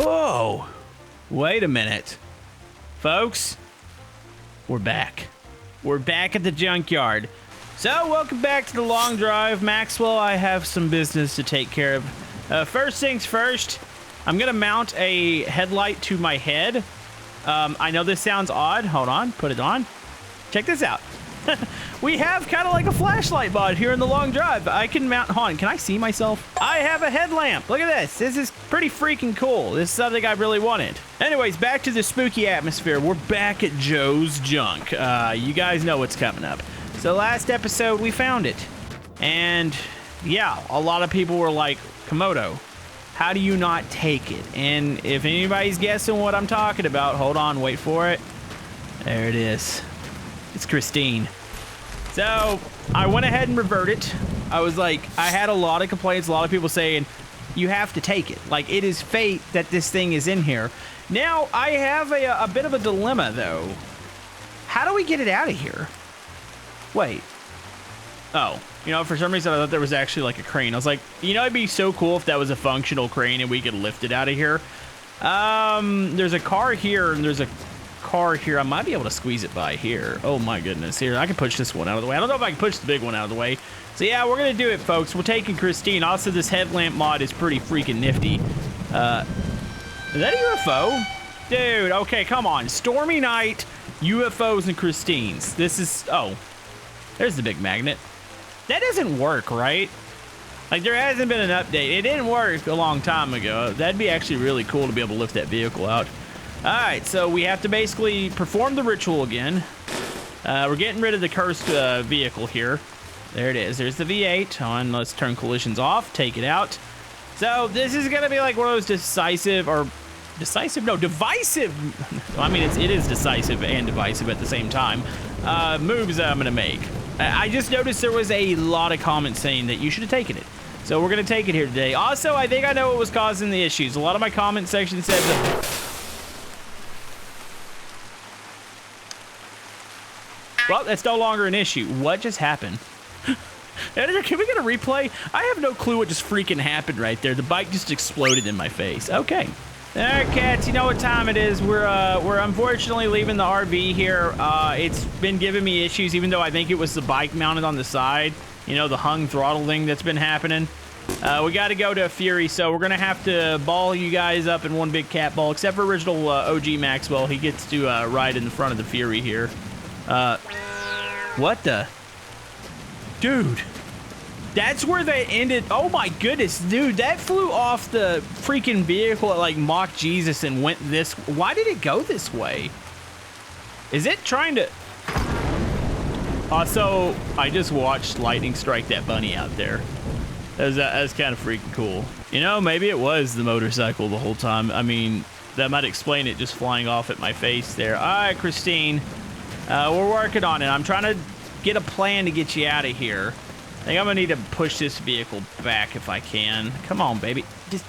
Oh, wait a minute. Folks, we're back. We're back at the junkyard. So, welcome back to the long drive. Maxwell, I have some business to take care of. First things first, I'm going to mount a headlight to my head. I know this sounds odd. Hold on, put it on. Check this out. We have kind of like a flashlight mod here in the long drive. I can mount, hold on, can I see myself? I have a headlamp. Look at this. This is pretty freaking cool. This is something I really wanted. Anyways, back to the spooky atmosphere. We're back at Joe's Junk. You guys know what's coming up. So last episode, we found it. And yeah, a lot of people were like, Camodo, how do you not take it? And if anybody's guessing what I'm talking about, hold on, wait for it. There it is. It's Christine. So I went ahead and reverted. I was like, I had a lot of complaints, a lot of people saying, you have to take it. Like, it is fate that this thing is in here. Now, I have a bit of a dilemma, though. How do we get it out of here? Wait. Oh, you know, for some reason, I thought there was actually like a crane. I was like, you know, it'd be so cool if that was a functional crane and we could lift it out of here. There's a car here and there's a car here. I might be able to squeeze it by here. Oh my goodness. Here, I can push this one out of the way. I don't know if I can push the big one out of the way. So yeah, we're gonna do it, folks. We're taking Christine. Also, this headlamp mod is pretty freaking nifty. Is that a UFO? Dude, okay, come on. Stormy night, UFOs and Christines. This is, oh, there's the big magnet. That doesn't work, right? Like, there hasn't been an update. It didn't work a long time ago. That'd be actually really cool to be able to lift that vehicle out. All right, so we have to basically perform the ritual again. We're getting rid of the cursed vehicle here. There it is. There's the V8. On, let's turn collisions off. Take it out. So this is gonna be like one of those divisive. I mean, it is decisive and divisive at the same time. Moves that I'm gonna make. I just noticed there was a lot of comments saying that you should have taken it. So we're gonna take it here today. Also, I think I know what was causing the issues. A lot of my comment section said that. Well, that's no longer an issue. What just happened? Editor, can we get a replay? I have no clue what just freaking happened right there. The bike just exploded in my face. Okay. All right, cats, you know what time it is. We're unfortunately leaving the RV here. It's been giving me issues, even though I think it was the bike mounted on the side. You know, the hung throttle thing that's been happening. We got to go to Fury, so we're going to have to ball you guys up in one big cat ball, except for original OG Maxwell. He gets to ride in the front of the Fury here. What the? Dude, that's where they ended. Oh my goodness, dude, that flew off the freaking vehicle at like Mach Jesus and went this. Why did it go this way? Is it trying to? Also, I just watched lightning strike that bunny out there. That was kind of freaking cool. You know, maybe it was the motorcycle the whole time. I mean, that might explain it just flying off at my face there. All right, Christine. We're working on it. I'm trying to get a plan to get you out of here. I think I'm gonna need to push this vehicle back if I can. Come on, baby.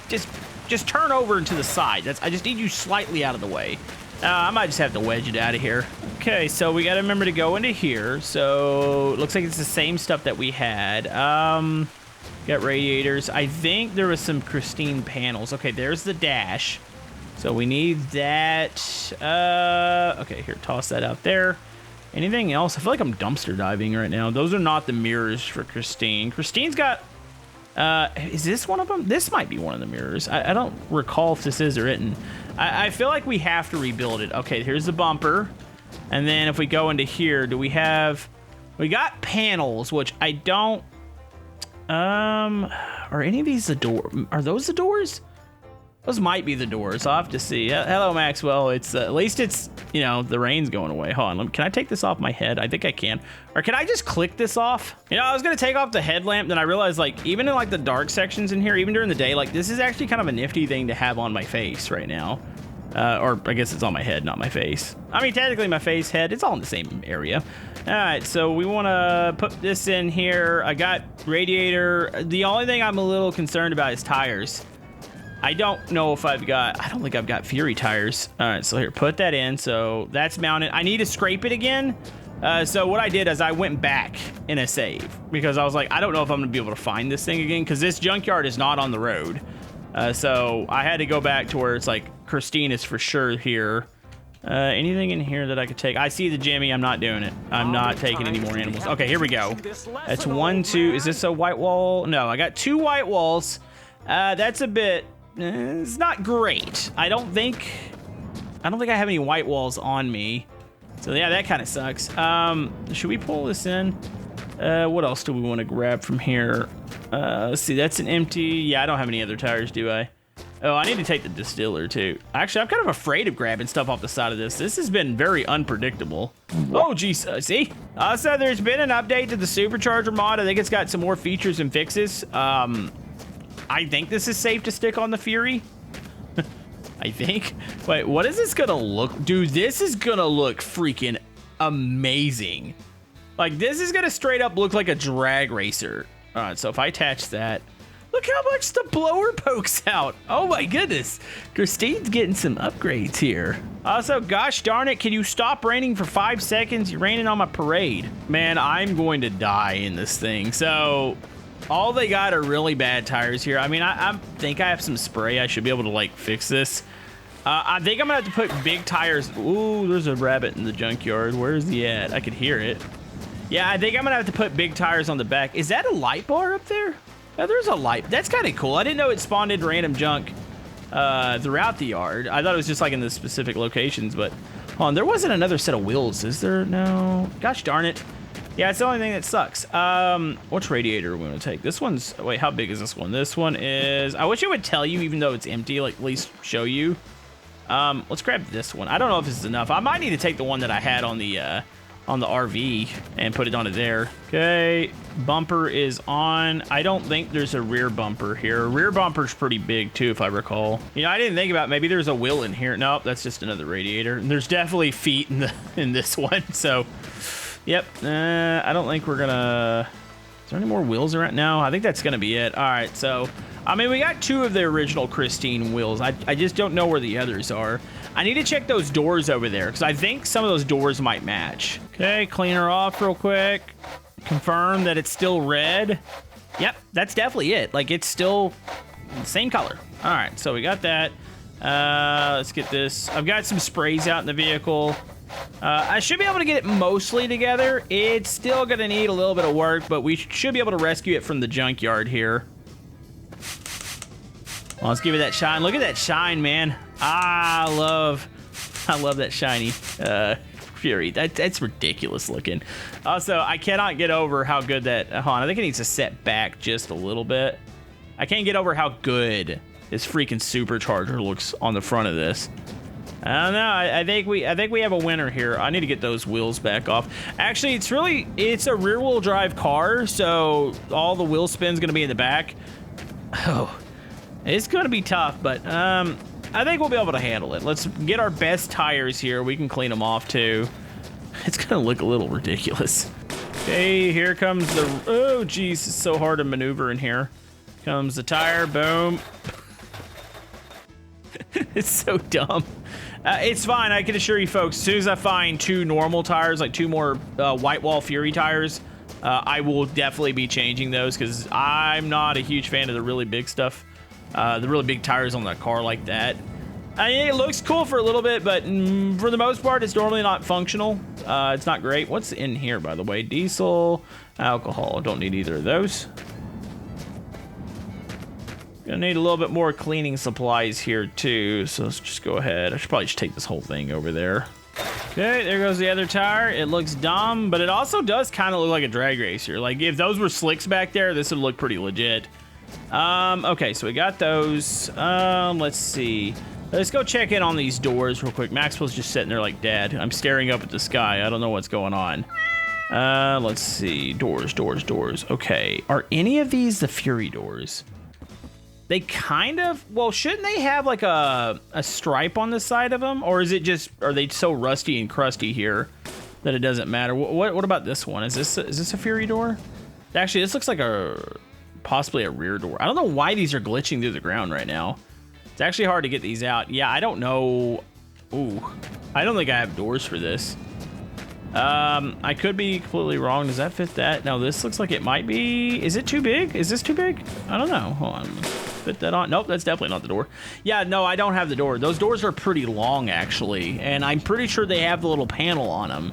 Just turn over into the side. I just need you slightly out of the way. I might just have to wedge it out of here. Okay, so we gotta remember to go into here. So it looks like it's the same stuff that we had. Got radiators. I think there was some Christine panels. Okay, there's the dash. So we need that. Okay, here, toss that out there. Anything else? I feel like I'm dumpster diving right now. Those are not the mirrors for Christine. Christine's got, is this one of them? This might be one of the mirrors. I don't recall if this is or isn't. I feel like we have to rebuild it. Okay, here's the bumper. And then if we go into here, we got panels, which I don't, are any of these the door? Are those the doors? Those might be the doors. I'll have to see. Hello, Maxwell. It's at least it's, you know, the rain's going away. Hold on. Can I take this off my head? I think I can. Or can I just click this off? You know, I was going to take off the headlamp. Then I realized, like, even in, like, the dark sections in here, even during the day, like, this is actually kind of a nifty thing to have on my face right now. Or I guess it's on my head, not my face. I mean, technically my face, head, it's all in the same area. All right, so we want to put this in here. I got radiator. The only thing I'm a little concerned about is tires. I don't know if I don't think I've got Fury tires. All right, so here, put that in. So that's mounted. I need to scrape it again. So what I did is I went back in a save because I was like, I don't know if I'm gonna be able to find this thing again because this junkyard is not on the road. So I had to go back to where it's like Christine is for sure here. Anything in here that I could take? I see the Jimmy. I'm not doing it. I'm not taking any more animals. Okay, here we go. That's 1, 2. Is this a white wall? No, I got 2 white walls. That's a bit... it's not great. I don't think I have any white walls on me. So yeah, that kind of sucks. Should we pull this in? What else do we want to grab from here? Let's see, that's an empty. Yeah, I don't have any other tires, do I? Oh, I need to take the distiller too. Actually, I'm kind of afraid of grabbing stuff off the side of this. This has been very unpredictable. Oh, geez, see? So there's been an update to the supercharger mod. I think it's got some more features and fixes. I think this is safe to stick on the Fury. I think. Wait, what is this gonna look? Dude, this is gonna look freaking amazing. Like, this is gonna straight up look like a drag racer. All right, so if I attach that, look how much the blower pokes out. Oh my goodness. Christine's getting some upgrades here. Also, gosh darn it, can you stop raining for 5 seconds? You're raining on my parade. Man, I'm going to die in this thing. So, all they got are really bad tires here. I mean, I think I have some spray. I should be able to, like, fix this. I think I'm gonna have to put big tires. Ooh, there's a rabbit in the junkyard. Where's he at? I could hear it. Yeah, I think I'm gonna have to put big tires on the back. Is that a light bar up there? Oh, there's a light. That's kind of cool. I didn't know it spawned in random junk throughout the yard. I thought it was just like in the specific locations, but hold on, there wasn't another set of wheels, is there? No. Gosh darn it. Yeah, it's the only thing that sucks. Which radiator are we gonna take? This one's, wait, how big is this one? This one is, I wish it would tell you even though it's empty, like at least show you. Let's grab this one. I don't know if this is enough. I might need to take the one that I had on the RV and put it onto there. Okay, bumper is on. I don't think there's a rear bumper here. Rear bumper's pretty big too, if I recall. You know, I didn't think about maybe there's a wheel in here. Nope, that's just another radiator. And there's definitely feet in this one. So, yep. I don't think we're gonna. Is there any more wheels around? No, I think that's gonna be it. All right, so. I mean, we got 2 of the original Christine wheels. I just don't know where the others are. I need to check those doors over there because I think some of those doors might match. Okay, clean her off real quick. Confirm that it's still red. Yep, that's definitely it. Like, it's still the same color. All right, so we got that. Let's get this. I've got some sprays out in the vehicle. I should be able to get it mostly together. It's still going to need a little bit of work, but we should be able to rescue it from the junkyard here. Well, let's give it that shine. Look at that shine, man. I love that shiny Fury. That's ridiculous looking. Also, I cannot get over how good that... Hold on, I think it needs to set back just a little bit. I can't get over how good this freaking supercharger looks on the front of this. I don't know. I think we have a winner here. I need to get those wheels back off. Actually, it's a rear-wheel drive car, so all the wheel spin's gonna be in the back. Oh. It's going to be tough, but I think we'll be able to handle it. Let's get our best tires here. We can clean them off, too. It's going to look a little ridiculous. Okay, here comes the... Oh, geez, it's so hard to maneuver in here. Comes the tire, boom. It's so dumb. It's fine, I can assure you folks, as soon as I find 2 normal tires, like 2 more white wall Fury tires, I will definitely be changing those because I'm not a huge fan of the really big stuff. The really big tires on that car like that. I mean, it looks cool for a little bit, but for the most part, it's normally not functional. It's not great. What's in here, by the way? Diesel, alcohol. Don't need either of those. Gonna need a little bit more cleaning supplies here, too. So let's just go ahead. I should probably just take this whole thing over there. Okay, there goes the other tire. It looks dumb, but it also does kind of look like a drag racer. Like, if those were slicks back there, this would look pretty legit. Okay, so we got those. Let's see. Let's go check in on these doors real quick. Maxwell's just sitting there like, Dad, I'm staring up at the sky. I don't know what's going on. Let's see. Doors. Okay. Are any of these the Fury doors? They kind of... Well, shouldn't they have like a stripe on the side of them? Or is it just... Are they so rusty and crusty here that it doesn't matter? What about this one? Is this a Fury door? Actually, this looks like possibly a rear door. I don't know why these are glitching through the ground right now. It's actually hard to get these out. Yeah, I don't know. Ooh, I don't think I have doors for this. I could be completely wrong. Does that fit that? No, this looks like it might be. Is it too big? Is this too big? I don't know. Hold on. fit that on. Nope, that's definitely not the door. Yeah, no, I don't have the door. Those doors are pretty long, actually, and I'm pretty sure they have the little panel on them.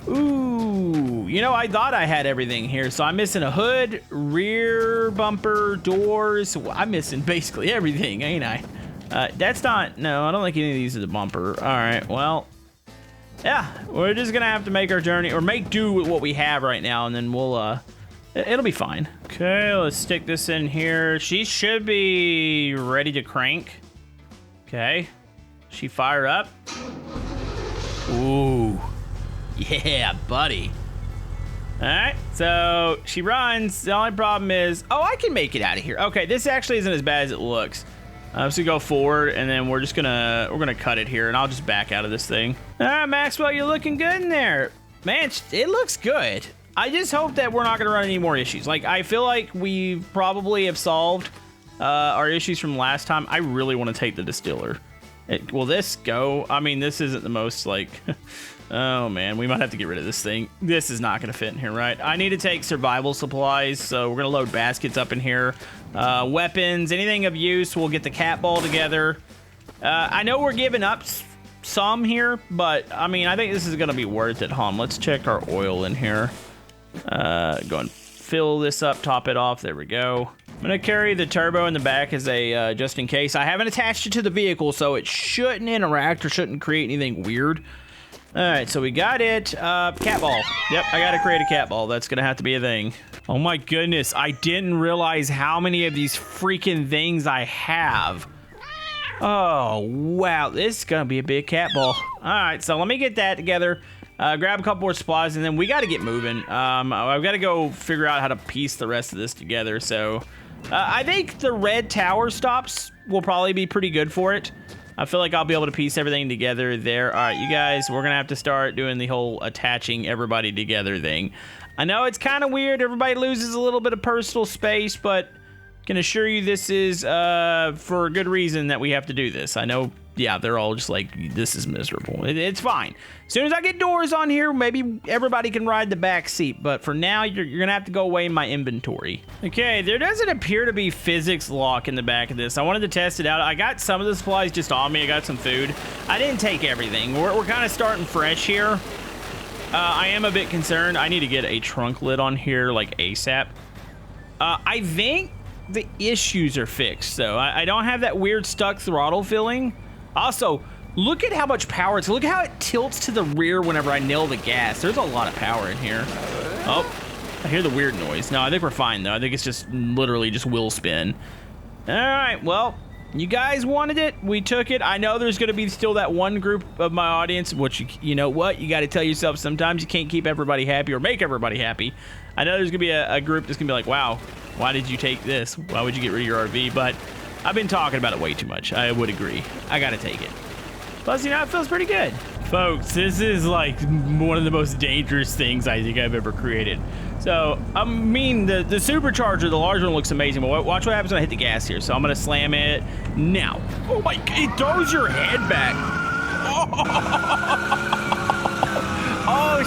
Ooh, you know, I thought I had everything here, so I'm missing a hood, rear bumper, doors. I'm missing basically everything, ain't I? That's not, no, I don't think any of these are the bumper. All right, well, yeah, we're just gonna have to make our journey, or make do with what we have right now, and then we'll, it'll be fine. Okay, let's stick this in here. She should be ready to crank. Okay, she fire up. Ooh, yeah, buddy. All right, so she runs. The only problem is, oh, I can make it out of here. Okay, this actually isn't as bad as it looks. So go forward, and then we're gonna cut it here, and I'll just back out of this thing. All right, Maxwell, you're looking good in there, man. It looks good. I just hope that we're not gonna run any more issues. Like, I feel like we probably have solved our issues from last time. I really want to take the distiller. Will this go? I mean, this isn't the most like. Oh man, we might have to get rid of this thing. This is not gonna fit in here, right? I need to take survival supplies, so we're gonna load baskets up in here. Weapons, anything of use. We'll get the cat ball together. I know we're giving up some here, but I mean, I think this is gonna be worth it. Let's check our oil in here. Go and fill this up, top it off. There we go. I'm gonna carry the turbo in the back as a just in case. I haven't attached it to the vehicle, so it shouldn't interact or shouldn't create anything weird. All right, so we got it. Cat ball. Yep, I gotta create a cat ball. That's gonna have to be a thing. Oh my goodness, I didn't realize how many of these freaking things I have. Oh, wow, this is gonna be a big cat ball. All right, so let me get that together. Grab a couple more supplies, and then we gotta get moving. I've gotta go figure out how to piece the rest of this together, so... I think the red tower stops will probably be pretty good for it. I feel like I'll be able to piece everything together there. All right, you guys, we're gonna have to start doing the whole attaching everybody together thing. I know it's kind of weird. Everybody loses a little bit of personal space, but can assure you this is for a good reason that we have to do this. I know, yeah, they're all just like, this is miserable. It's fine. As soon as I get doors on here, maybe everybody can ride the back seat. But for now, you're gonna have to go away in my inventory. Okay, there doesn't appear to be physics lock in the back of this. I wanted to test it out. I got some of the supplies just on me. I got some food. I didn't take everything. We're kind of starting fresh here. I am a bit concerned. I need to get a trunk lid on here like ASAP. I think the issues are fixed, so I don't have that weird stuck throttle feeling. Also, look at how much power it's. Look how it tilts to the rear whenever I nail the gas. There's a lot of power in here. Oh, I hear the weird noise. No, I think we're fine though. I think it's just literally just wheel spin. All right, well, you guys wanted it. We took it. I know there's going to be still that one group of my audience, which, you know what? You got to tell yourself sometimes you can't keep everybody happy or make everybody happy. I know there's going to be a group that's going to be like, wow, why did you take this? Why would you get rid of your RV? But I've been talking about it way too much. I would agree. I got to take it. Plus, you know, it feels pretty good. Folks, this is like one of the most dangerous things I think I've ever created. So, I mean, the supercharger, the large one, looks amazing, but watch what happens when I hit the gas here. So I'm gonna slam it now. Oh my, it throws your head back. Oh,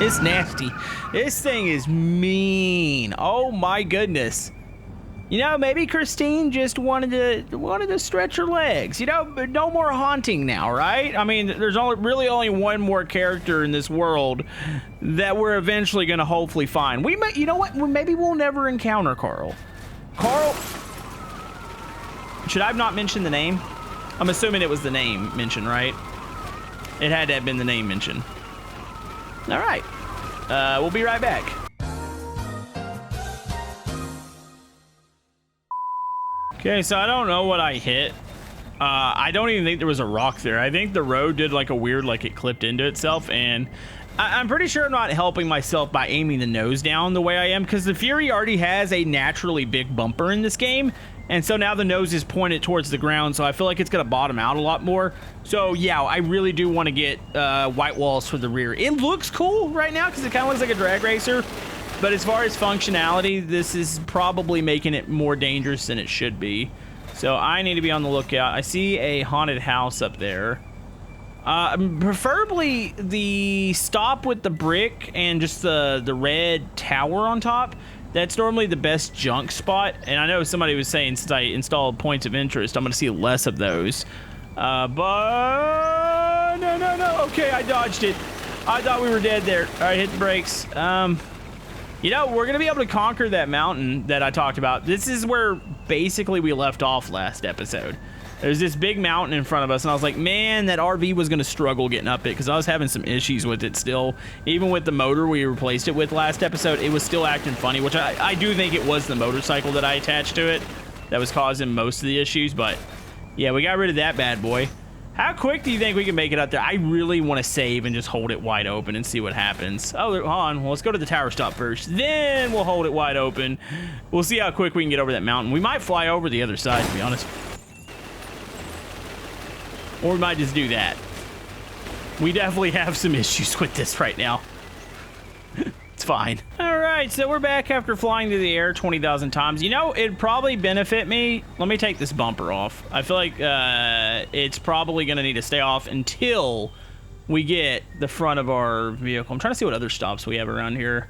it's nasty. This thing is mean. Oh my goodness. You know, maybe Christine just wanted to stretch her legs. You know, no more haunting now, right? I mean, there's really only one more character in this world that we're eventually going to hopefully find. We might, you know what? Maybe we'll never encounter Carl. Carl, should I have not mentioned the name? I'm assuming it was the name mentioned, right? It had to have been the name mentioned. All right, we'll be right back. Okay, so I don't know what I hit. I don't even think there was a rock there. I think the road did like a weird, like it clipped into itself, and I'm pretty sure I'm not helping myself by aiming the nose down the way I am, because the Fury already has a naturally big bumper in this game, and so now the nose is pointed towards the ground, so I feel like it's gonna bottom out a lot more. So yeah, I really do want to get white walls for the rear. It looks cool right now because it kind of looks like a drag racer. But as far as functionality, this is probably making it more dangerous than it should be. So I need to be on the lookout. I see a haunted house up there. Preferably the stop with the brick and just the red tower on top. That's normally the best junk spot. And I know somebody was saying since I installed points of interest, I'm going to see less of those. But no. Okay, I dodged it. I thought we were dead there. All right, hit the brakes. You know, we're going to be able to conquer that mountain that I talked about. This is where basically we left off last episode. There's this big mountain in front of us, and I was like, man, that RV was going to struggle getting up it because I was having some issues with it still. Even with the motor we replaced it with last episode, it was still acting funny, which I do think it was the motorcycle that I attached to it that was causing most of the issues. But, yeah, we got rid of that bad boy. How quick do you think we can make it up there? I really want to save and just hold it wide open and see what happens. Oh, hold on. Well, let's go to the tower stop first. Then we'll hold it wide open. We'll see how quick we can get over that mountain. We might fly over the other side, to be honest. Or we might just do that. We definitely have some issues with this right now. It's fine. All right, so we're back after flying through the air 20,000 times. You know, it'd probably benefit me. Let me take this bumper off. I feel like it's probably going to need to stay off until we get the front of our vehicle. I'm trying to see what other stops we have around here.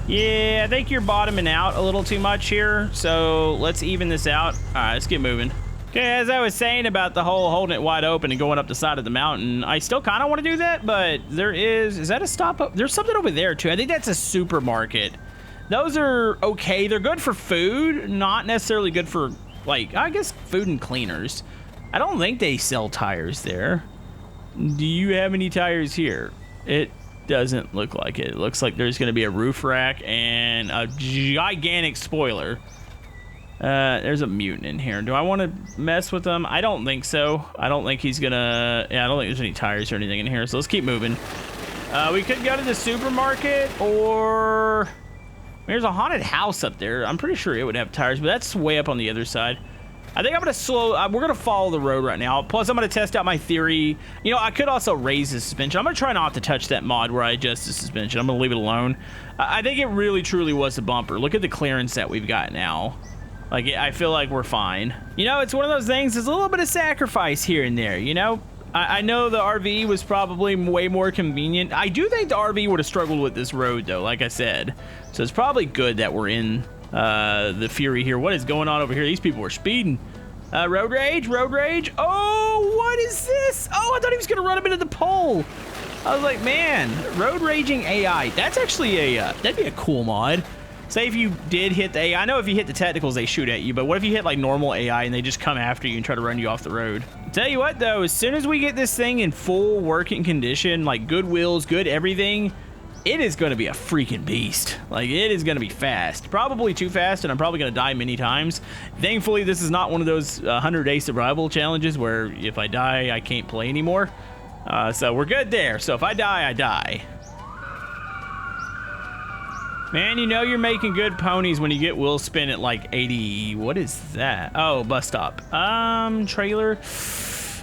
Yeah, I think you're bottoming out a little too much here, so let's even this out. All right, let's get moving. Okay, as I was saying about the whole holding it wide open and going up the side of the mountain, I still kind of want to do that, but there is that a stop up? There's something over there too. I think that's a supermarket. Those are okay. They're good for food, not necessarily good for, like, I guess food and cleaners. I don't think they sell tires there. Do you have any tires here? It doesn't look like it. It looks like there's going to be a roof rack and a gigantic spoiler. There's a mutant in here. Do I want to mess with him? I don't think so. I don't think he's gonna... Yeah, I don't think there's any tires or anything in here, so let's keep moving. We could go to the supermarket, or... There's a haunted house up there. I'm pretty sure it would have tires, but that's way up on the other side. I think I'm gonna we're gonna follow the road right now. Plus, I'm gonna test out my theory. You know, I could also raise the suspension. I'm gonna try not to touch that mod where I adjust the suspension. I'm gonna leave it alone. I think it really, truly was a bumper. Look at the clearance that we've got now. Like, I feel like we're fine. You know, it's one of those things, there's a little bit of sacrifice here and there, you know? I know the RV was probably way more convenient. I do think the RV would have struggled with this road, though, like I said. So it's probably good that we're in the Fury here. What is going on over here? These people are speeding. Road rage, road rage. Oh, what is this? Oh, I thought he was going to run him into the pole. I was like, man, road raging AI. That's actually that'd be a cool mod. Say if you did hit the AI, I know if you hit the technicals, they shoot at you, but what if you hit like normal AI and they just come after you and try to run you off the road? Tell you what though, as soon as we get this thing in full working condition, like good wheels, good everything, it is going to be a freaking beast. Like, it is going to be fast. Probably too fast, and I'm probably going to die many times. Thankfully, this is not one of those 100-day survival challenges where if I die, I can't play anymore. So we're good there. So if I die, I die. Man, you know you're making good ponies when you get wheel spin at like 80. What is that? Oh, bus stop. Trailer.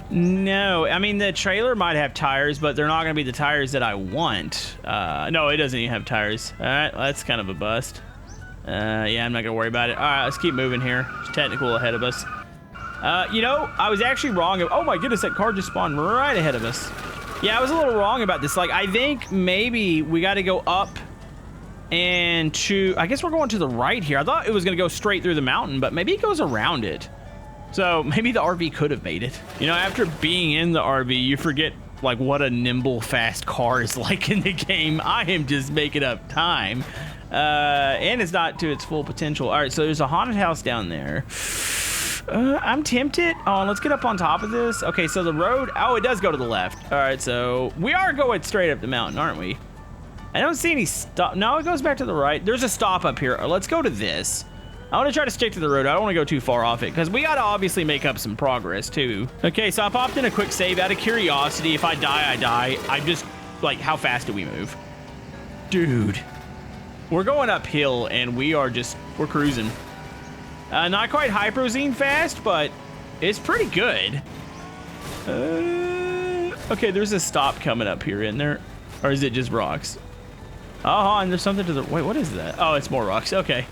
No, I mean, the trailer might have tires, but they're not going to be the tires that I want. No, it doesn't even have tires. All right, well, that's kind of a bust. Yeah, I'm not going to worry about it. All right, let's keep moving here. There's technical ahead of us. You know, I was actually wrong. Oh my goodness, that car just spawned right ahead of us. Yeah, I was a little wrong about this. Like, I think maybe we got to go up and to, I guess we're going to the right here. I thought it was going to go straight through the mountain, but maybe it goes around it. So maybe the RV could have made it. You know, after being in the RV, you forget like what a nimble, fast car is like in the game. I am just making up time. And it's not to its full potential. All right, so there's a haunted house down there. I'm tempted. Oh, let's get up on top of this. Okay, so the road, oh, it does go to the left. All right, so we are going straight up the mountain, aren't we? I don't see any stop. No, it goes back to the right. There's a stop up here. Let's go to this. I want to try to stick to the road. I don't want to go too far off it because we got to obviously make up some progress too. Okay, so I popped in a quick save out of curiosity. If I die, I die. I'm just like, how fast do we move? Dude, we're going uphill and we're cruising. Not quite Hyprozine fast, but it's pretty good. Okay, there's a stop coming up here, isn't there? Or is it just rocks? Oh, and there's something to the... Wait, what is that? Oh, it's more rocks. Okay.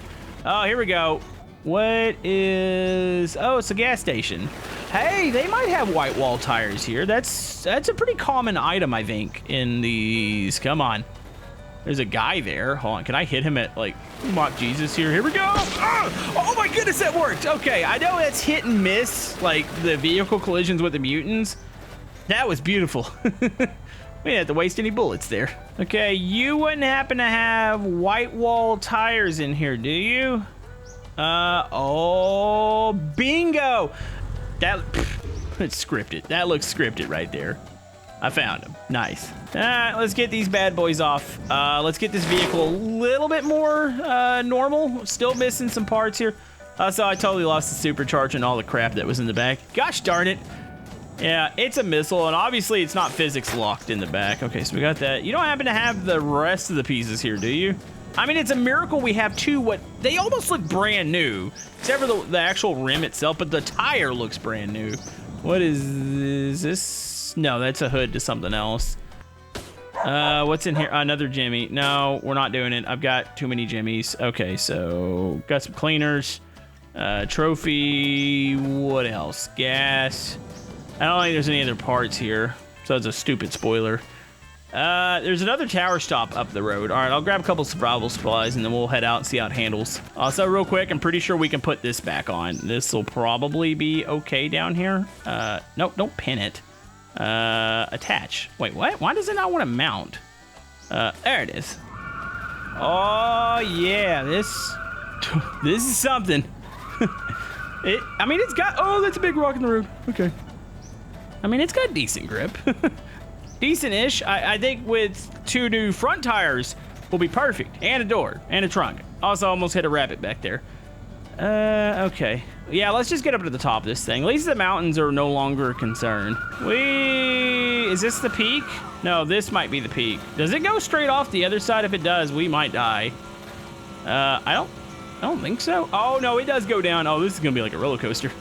Oh, here we go. What is... Oh, it's a gas station. Hey, they might have white wall tires here. That's a pretty common item, I think, in these. Come on. There's a guy there. Hold on, can I hit him at, like, mock Jesus here? Here we go. Oh my goodness, that worked. Okay, I know that's hit and miss, like the vehicle collisions with the mutants. That was beautiful. We didn't have to waste any bullets there. Okay, you wouldn't happen to have white wall tires in here, do you? Oh, bingo. It's scripted. That looks scripted right there. I found him. Nice. All right, let's get these bad boys off. Let's get this vehicle a little bit more normal. Still missing some parts here. So I totally lost the supercharger and all the crap that was in the back. Gosh darn it. Yeah, it's a missile, and obviously it's not physics locked in the back. Okay, so we got that. You don't happen to have the rest of the pieces here, do you? I mean, it's a miracle we have two. They almost look brand new, except for the actual rim itself, but the tire looks brand new. What is this? No, that's a hood to something else. What's in here? Another Jimmy. No, we're not doing it. I've got too many Jimmys. Okay, so got some cleaners. Trophy. What else? Gas. I don't think there's any other parts here, so it's a stupid spoiler. There's another tower stop up the road. All right, I'll grab a couple survival supplies, and then we'll head out and see how it handles. Also, real quick, I'm pretty sure we can put this back on. This will probably be okay down here. Nope, don't pin it. Attach. Wait, what? Why does it not want to mount? There it is. Oh, yeah, this is something. I mean, it's got, oh, that's a big rock in the road. Okay. I mean, it's got decent grip. Decent-ish. I think with 2 new front tires will be perfect. And a door. And a trunk. Also, almost hit a rabbit back there. Okay. Yeah, let's just get up to the top of this thing. At least the mountains are no longer a concern. Is this the peak? No, this might be the peak. Does it go straight off the other side? If it does, we might die. I don't think so. Oh, no, it does go down. Oh, this is gonna be like a roller coaster.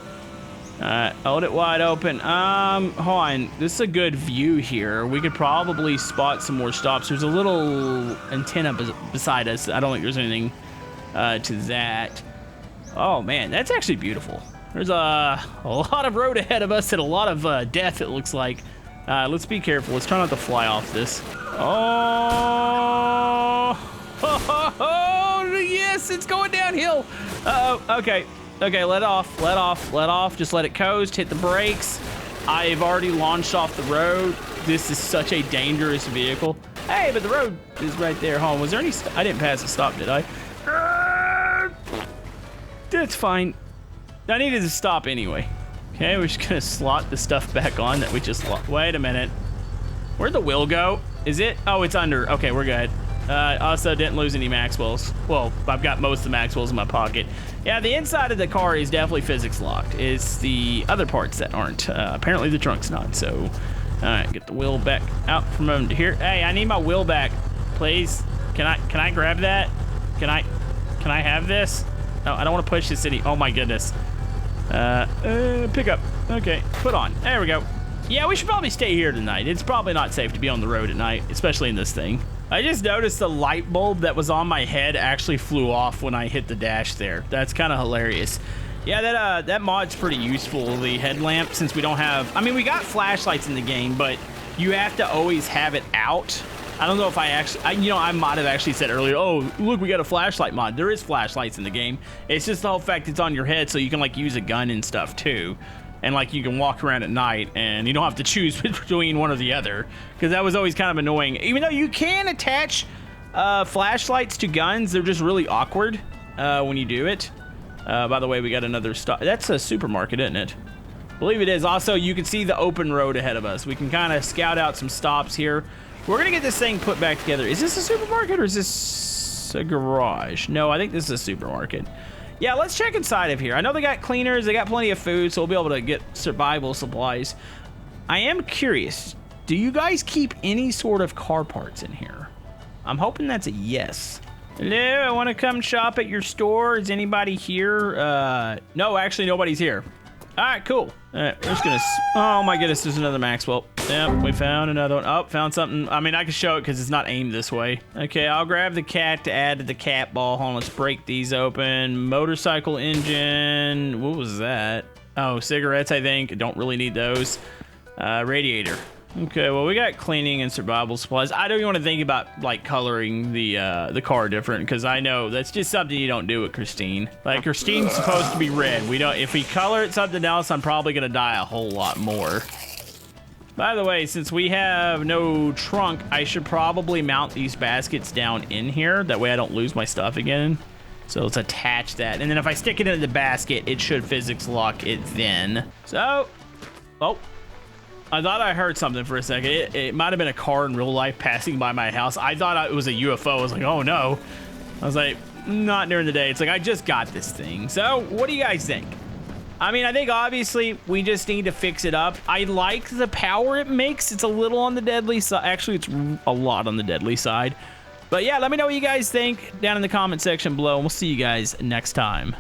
Hold it wide open. Hold on. This is a good view here. We could probably spot some more stops. There's a little antenna beside us. I don't think there's anything to that. Oh, man, that's actually beautiful. There's a lot of road ahead of us and a lot of death, it looks like. Let's be careful. Let's try not to fly off this. Oh, yes, it's going downhill. Uh-oh, okay. Okay, let off. Just let it coast, hit the brakes. I've already launched off the road. This is such a dangerous vehicle. Hey, but the road is right there. Hold on, was there any, I didn't pass a stop, did I? That's fine. I needed to stop anyway. Okay, we're just gonna slot the stuff back on that we just lost. Wait a minute. Where'd the wheel go? Is it? Oh, it's under. Okay, we're good. Also didn't lose any Maxwells. Well, I've got most of the Maxwells in my pocket. Yeah, the inside of the car is definitely physics locked. It's the other parts that aren't. Apparently the trunk's not, so. All right, get the wheel back out from under here. Hey, I need my wheel back, please. Can I grab that? Can I have this? No, I don't want to push this city. Oh my goodness. Pick up. Okay, put on. There we go. Yeah, we should probably stay here tonight. It's probably not safe to be on the road at night, especially in this thing. I just noticed the light bulb that was on my head actually flew off when I hit the dash there. That's kind of hilarious. Yeah, that mod's pretty useful, the headlamp, since we don't have... I mean, we got flashlights in the game, but you have to always have it out. I don't know if I actually... I might have actually said earlier, oh, look, we got a flashlight mod. There is flashlights in the game. It's just the whole fact it's on your head, so you can, like, use a gun and stuff, too. And, like, you can walk around at night, and you don't have to choose between one or the other, because that was always kind of annoying. Even though you can attach flashlights to guns, they're just really awkward when you do it. By the way, we got another stop. That's a supermarket, isn't it? I believe it is. Also, you can see the open road ahead of us. We can kind of scout out some stops here. We're going to get this thing put back together. Is this a supermarket, or is this a garage? No, I think this is a supermarket. Yeah, let's check inside of here. I know they got cleaners, they got plenty of food, so we'll be able to get survival supplies. I am curious, do you guys keep any sort of car parts in here? I'm hoping that's a yes. Hello, I want to come shop at your store. Is anybody here? No, actually nobody's here. All right, cool. All right, we're just gonna, oh my goodness, there's another Maxwell. Yep, we found another one. Oh, found something. I mean, I can show it because it's not aimed this way. Okay, I'll grab the cat to add to the cat ball. Hold on, let's break these open. Motorcycle engine. What was that? Oh, cigarettes, I think. Don't really need those. Radiator. Okay, well, we got cleaning and survival supplies. I don't even want to think about, like, coloring the car different, because I know that's just something you don't do with Christine. Like, Christine's supposed to be red. If we color it something else, I'm probably going to die a whole lot more. By the way, since we have no trunk, I should probably mount these baskets down in here. That way I don't lose my stuff again. So let's attach that. And then if I stick it into the basket, it should physics lock it then. So, oh. I thought I heard something for a second. It might have been a car in real life passing by my house. I thought it was a UFO. I was like, oh no. I was like, not during the day. It's like, I just got this thing. So what do you guys think? I mean, I think obviously we just need to fix it up. I like the power it makes. It's a little on the deadly side. Actually, it's a lot on the deadly side. But yeah, let me know what you guys think down in the comment section below. And we'll see you guys next time.